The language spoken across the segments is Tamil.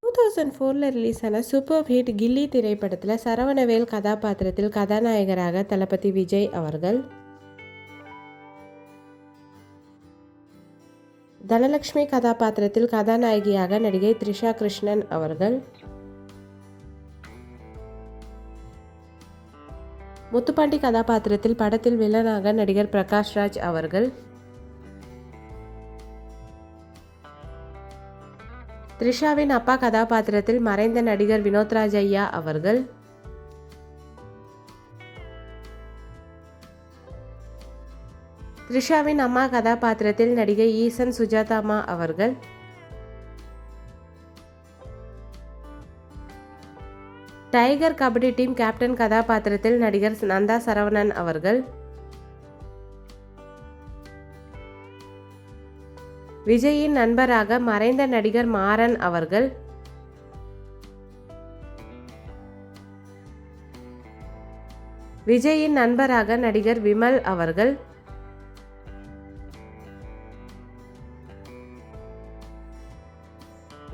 2004ல் ரிலீஸ் ஆன சூப்பர் ஹிட் கில்லி திரைப்படத்தில் சரவணவேல் கதாபாத்திரத்தில் கதாநாயகராக தளபதி விஜய் அவர்கள், தனலட்சுமி கதாபாத்திரத்தில் கதாநாயகியாக நடிகை த்ரிஷா கிருஷ்ணன் அவர்கள், முத்துப்பாண்டி கதாபாத்திரத்தில் படத்தில் வில்லனாக நடிகர் பிரகாஷ்ராஜ் அவர்கள், த்ரிஷாவின் அப்பா கதாபாத்திரத்தில் மறைந்த நடிகர் வினோத்ராஜ் ஐயா அவர்கள், த்ரிஷாவின் அம்மா கதாபாத்திரத்தில் நடிகை ஈசன் சுஜாதாமா அவர்கள், டைகர் கபடி டீம் கேப்டன் கதாபாத்திரத்தில் நடிகர் நந்தா சரவணன் அவர்கள், விஜயின் நண்பராக மறைந்த நடிகர் மாறன் அவர்கள், விஜயின் நண்பராக நடிகர் விமல் அவர்கள்,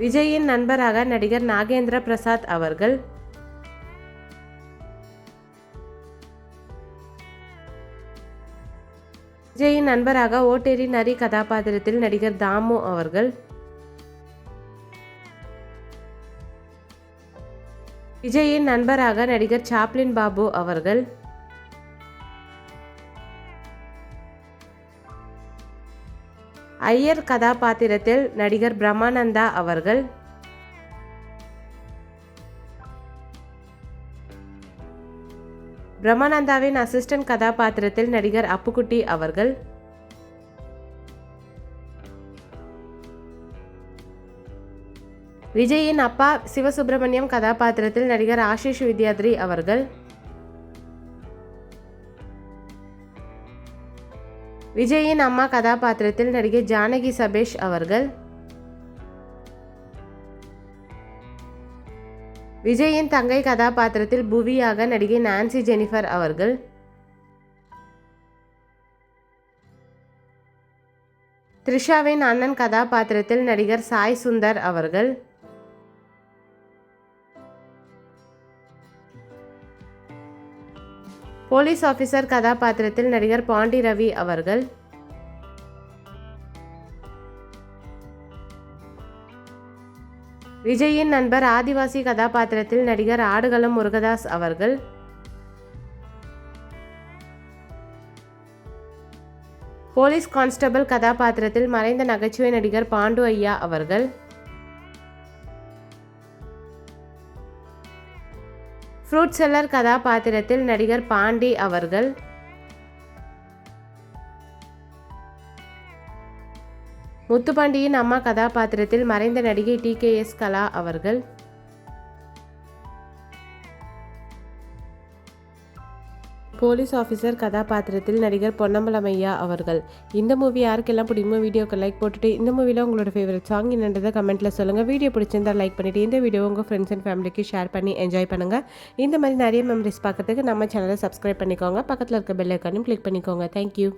விஜயின் நண்பராக நடிகர் நாகேந்திர பிரசாத் அவர்கள், விஜயின் நண்பராக ஓட்டேரி நரி கதாபாத்திரத்தில் நடிகர் தாமு அவர்கள், விஜயின் நண்பராக நடிகர் சாப்ளின் பாபு அவர்கள், ஐயர் கதாபாத்திரத்தில் நடிகர் பிரம்மானந்தா அவர்கள், பிரம்மானந்தாவின் அசிஸ்டன்ட் கதாபாத்திரத்தில் நடிகர் அப்புக்குட்டி அவர்கள், விஜயின் அப்பா சிவசுப்பிரமணியம் கதாபாத்திரத்தில் நடிகர் ஆஷிஷ் வித்யாத்ரி அவர்கள், விஜயின் அம்மா கதாபாத்திரத்தில் நடிகை ஜானகி சபேஷ் அவர்கள், விஜயின் தங்கை கதாபாத்திரத்தில் புவியாக நடிகை நான்சி ஜெனிஃபர் அவர்கள், த்ரிஷாவின் அண்ணன் கதாபாத்திரத்தில் நடிகர் சாய் சுந்தர் அவர்கள், போலீஸ் ஆபீசர் கதாபாத்திரத்தில் நடிகர் பாண்டி ரவி அவர்கள், விஜயின் நண்பர் ஆதிவாசி கதாபாத்திரத்தில் நடிகர் ஆடுகளம் முருகதாஸ் அவர்கள், போலீஸ் கான்ஸ்டபிள் கதாபாத்திரத்தில் மறைந்த நகைச்சுவை நடிகர் பாண்டு ஐயா அவர்கள், ஃப்ரூட் செல்லர் கதாபாத்திரத்தில் நடிகர் பாண்டி அவர்கள், முத்துப்பாண்டியின் அம்மா கதாபாத்திரத்தில் மறைந்த நடிகை TKS கலா அவர்கள், போலீஸ் ஆஃபீஸர் கதாபாத்திரத்தில் நடிகர் பொன்னம்பலம் ஐயா அவர்கள். இந்த மூவி யாருக்கெல்லாம் பிடிக்குமோ வீடியோக்கு லைக் போட்டுட்டு இந்த மூவியில் உங்களோட ஃபேவரட் சாங் என்னன்றதை கமெண்ட்டில் சொல்லுங்கள். வீடியோ பிடிச்சிருந்தால் லைக் பண்ணிவிட்டு இந்த வீடியோ உங்கள் ஃப்ரெண்ட்ஸ் அண்ட் ஃபேமிலிக்கு ஷேர் பண்ணி என்ஜாய் பண்ணுங்கள். இந்த மாதிரி நிறைய மெமரிஸ் பார்க்கறதுக்கு நம்ம சேனலை சப்ஸ்கிரைப் பண்ணிக்கோங்க. பக்கத்தில் இருக்க பெல் ஐக்கானையும் கிளிக் பண்ணிக்கோங்க. தேங்க்யூ.